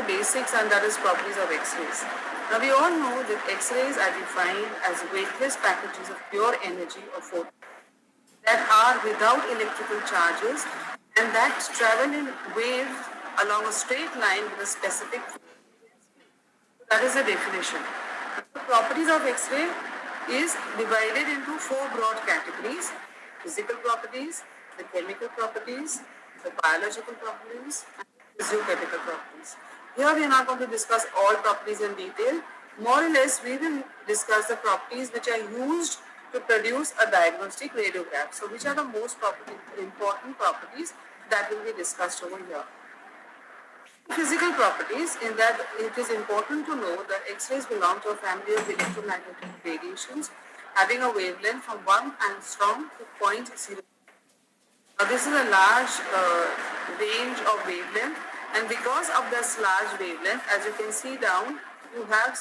the basics, and that is properties of X-rays. Now we all know that X-rays are defined as weightless packages of pure energy or photons that are without electrical charges and that travel in waves along a straight line with a specific frequency. That is the definition. The properties of X-ray is divided into four broad categories: physical properties, the chemical properties, the biological properties, and the physiochemical properties. Here we are not going to discuss all properties in detail. More or less, we will discuss the properties which are used to produce a diagnostic radiograph. So which are the most important properties that will be discussed over here. Physical properties, in that it is important to know that X-rays belong to a family of electromagnetic radiations having a wavelength from 1 angstrom to 0.0. Now this is a large range of wavelength, and because of this large wavelength, as you can see down, you have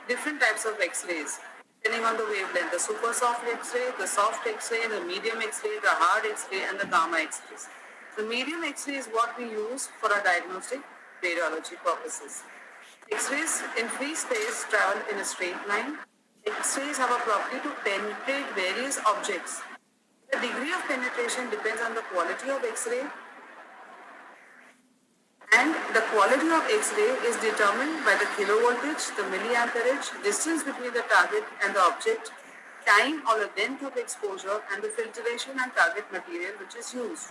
different types of X-rays depending on the wavelength: the super soft X-ray, the soft X-ray, the medium X-ray, the hard X-ray, and the gamma X-rays. The medium X-ray is what we use for our diagnostic radiology purposes. X-rays in free space travel in a straight line. X-rays have a property to penetrate various objects. The degree of penetration depends on the quality of X-ray, and the quality of X-ray is determined by the kilovoltage, the milliamperage, distance between the target and the object, time or the length of exposure, and the filtration and target material which is used.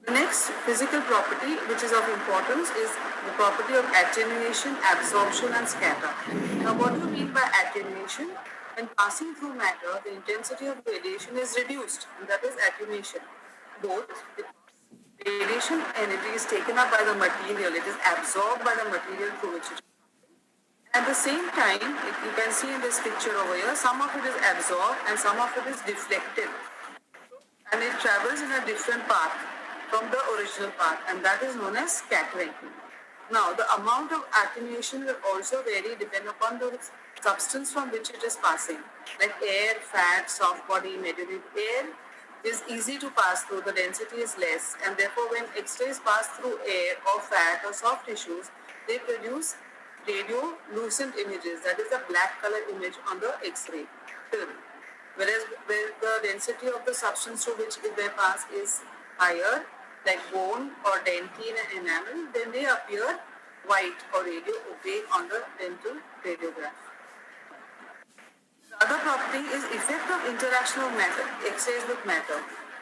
The next physical property which is of importance is the property of attenuation, absorption, and scatter. Now what do you mean by attenuation? When passing through matter, the intensity of radiation is reduced, and that is attenuation. Both radiation energy is taken up by the material, it is absorbed by the material through which it is. At the same time, you can see in this picture over here, some of it is absorbed and some of it is deflected. And it travels in a different path from the original path, and that is known as scattering. Now, the amount of attenuation will also vary depending upon the substance from which it is passing, like air, fat, soft body, metallic. Air is easy to pass through, the density is less, and therefore when X-rays pass through air or fat or soft tissues, they produce radiolucent images, that is a black color image on the X-ray film. Whereas where the density of the substance through which they pass is higher, like bone or dentine and enamel, then they appear white or radio opaque on the dental radiograph. The other property is effect of interaction of matter, X-rays with matter.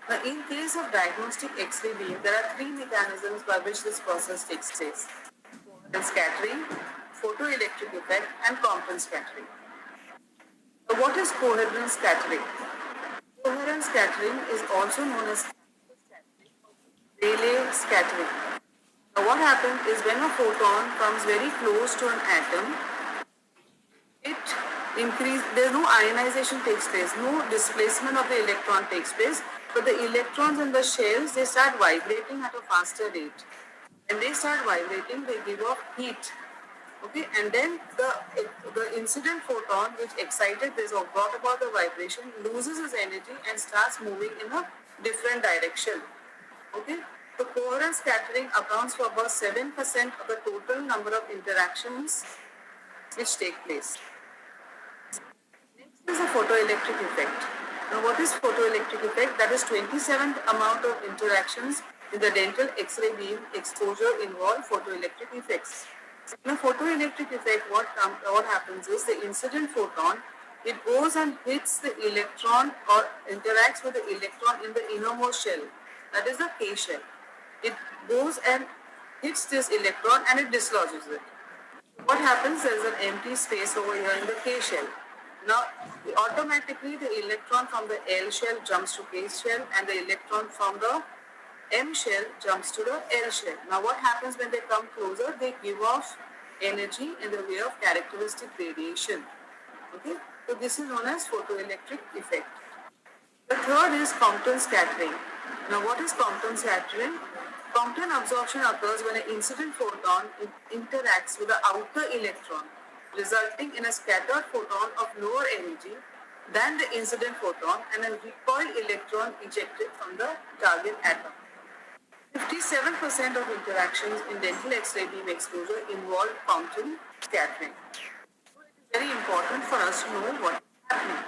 Now, in case of diagnostic X-ray beam, there are three mechanisms by which this process takes place: coherent scattering, photoelectric effect, and Compton scattering. Now, what is coherent scattering? Coherent scattering is also known as Rayleigh scattering. Now, what happens is when a photon comes very close to an atom, there's no ionization takes place, no displacement of the electron takes place, but the electrons in the shells, they start vibrating at a faster rate. When they start vibrating, they give off heat. Okay, and then the incident photon which excited this or brought about the vibration loses its energy and starts moving in a different direction. Okay, the coherent scattering accounts for about 7% of the total number of interactions which take place. Next is the photoelectric effect. Now, what is photoelectric effect? That is 27th amount of interactions in the dental X-ray beam exposure involve photoelectric effects. In a photoelectric effect, what happens is the incident photon, it goes and hits the electron or interacts with the electron in the innermost shell, that is the K shell. It goes and hits this electron and it dislodges it. What happens? There is an empty space over here in the K shell. Now, automatically the electron from the L shell jumps to K shell and the electron from the M shell jumps to the L shell. Now, what happens when they come closer? They give off energy in the way of characteristic radiation. Okay, so this is known as photoelectric effect. The third is Compton scattering. Now, what is Compton scattering? Compton absorption occurs when an incident photon interacts with the outer electron, resulting in a scattered photon of lower energy than the incident photon and a recoil electron ejected from the target atom. 57% of interactions in dental X-ray beam exposure involve fountain scattering. So it is very important for us to know what is happening.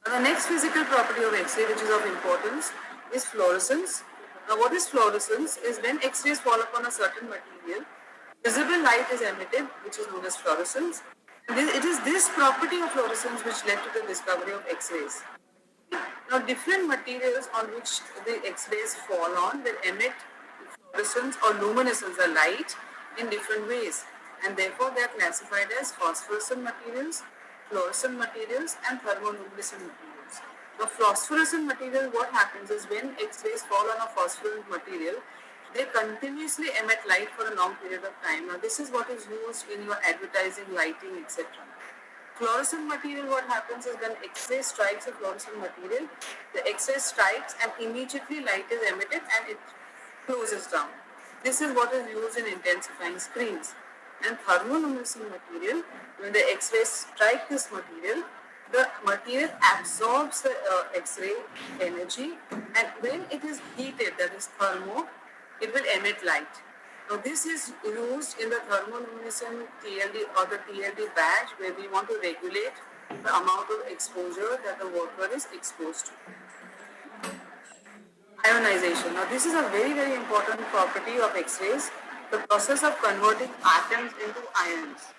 Now, the next physical property of X-ray which is of importance is fluorescence. Now what is fluorescence? Is when X-rays fall upon a certain material, visible light is emitted, which is known as fluorescence. And it is this property of fluorescence which led to the discovery of X-rays. Now, different materials on which the X-rays fall on will emit fluorescence or luminescence, the light, in different ways, and therefore they are classified as phosphorescent materials, fluorescent materials, and thermoluminescent materials. The phosphorescent material, what happens is when X-rays fall on a phosphorescent material, they continuously emit light for a long period of time. Now, this is what is used in your advertising, lighting, etc. Fluorescent material, what happens is when X-ray strikes a fluorescent material, the X-ray strikes and immediately light is emitted and it closes down. This is what is used in intensifying screens. And thermoluminescent material, when the X-rays strike this material, the material absorbs the X-ray energy, and when it is heated, that is thermo, it will emit light. Now this is used in the thermoluminescent TLD or the TLD badge, where we want to regulate the amount of exposure that the worker is exposed to. Ionization. Now this is a very, very important property of X-rays, the process of converting atoms into ions.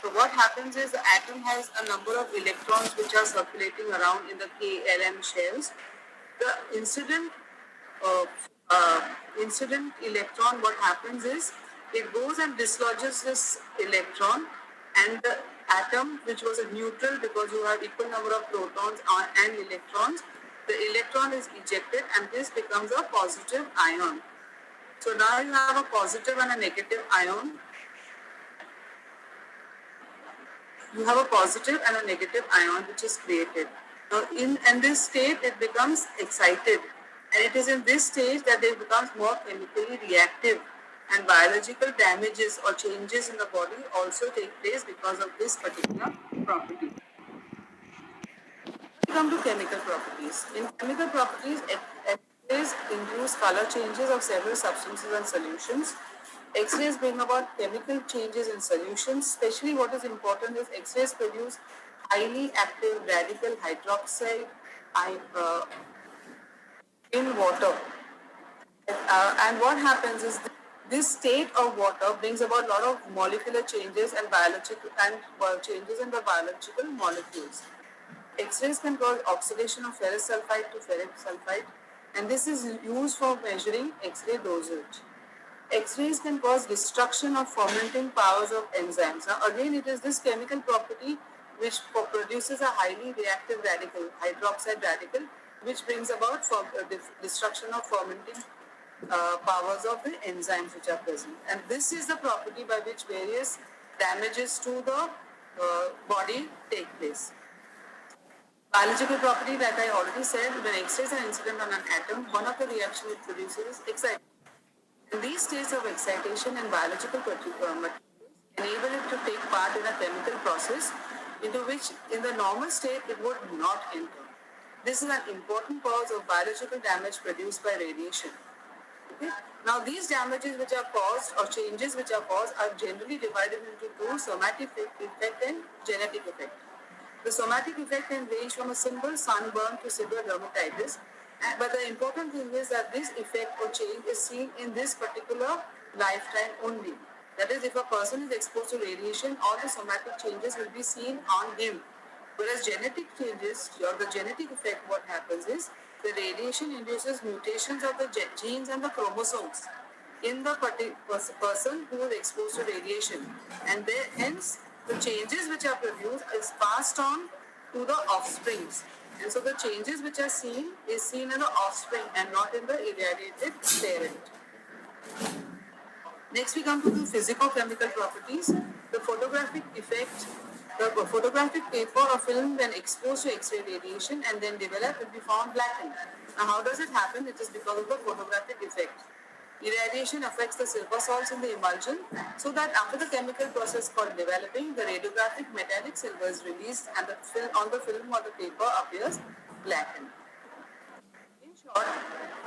So what happens is the atom has a number of electrons which are circulating around in the KLM shells. The incident electron, what happens is it goes and dislodges this electron, and the atom, which was a neutral because you have equal number of protons and electrons, the electron is ejected and this becomes a positive ion. So now you have a positive and a negative ion. You have a positive and a negative ion which is created. Now in this state it becomes excited, and it is in this stage that it becomes more chemically reactive, and biological damages or changes in the body also take place because of this particular property. We come to chemical properties. In chemical properties, X-rays induce color changes of several substances and solutions. X-rays bring about chemical changes in solutions. Especially what is important is X-rays produce highly active radical hydroxide in water. And what happens is this state of water brings about a lot of molecular changes and changes in the biological molecules. X-rays can cause oxidation of ferrous sulfide to ferric sulfide, and this is used for measuring X-ray dosage. X-rays can cause destruction of fermenting powers of enzymes. Now again, it is this chemical property which produces a highly reactive radical, hydroxide radical, which brings about destruction of fermenting powers of the enzymes which are present. And this is the property by which various damages to the body take place. Biological property, like I already said, when X-rays are incident on an atom, one of the reactions it produces is excitation. And these states of excitation in biological materials enable it to take part in a chemical process into which in the normal state it would not enter. This is an important cause of biological damage produced by radiation. Okay? Now these damages which are caused or changes which are caused are generally divided into two: somatic effect and genetic effect. The somatic effect can range from a simple sunburn to severe dermatitis, but the important thing is that this effect or change is seen in this particular lifetime only. That is, if a person is exposed to radiation, all the somatic changes will be seen on him. Whereas genetic changes, or the genetic effect, what happens is the radiation induces mutations of the genes and the chromosomes in the person who is exposed to radiation, and hence the changes which are produced is passed on to the offsprings. And so the changes which are seen is seen in the offspring and not in the irradiated parent. Next we come to the physico-chemical properties. The photographic effect, the photographic paper or film when exposed to X-ray radiation and then developed will be found blackened. Now how does it happen? It is because of the photographic effect. Irradiation affects the silver salts in the emulsion, so that after the chemical process called developing, the radiographic metallic silver is released and on the film or the paper appears blackened. In short,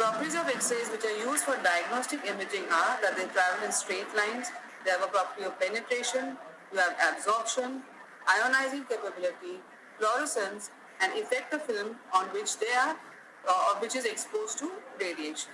Properties of X-rays which are used for diagnostic imaging are that they travel in straight lines, they have a property of penetration, you have absorption, ionizing capability, fluorescence, and effect the film on which they are, which is exposed to radiation.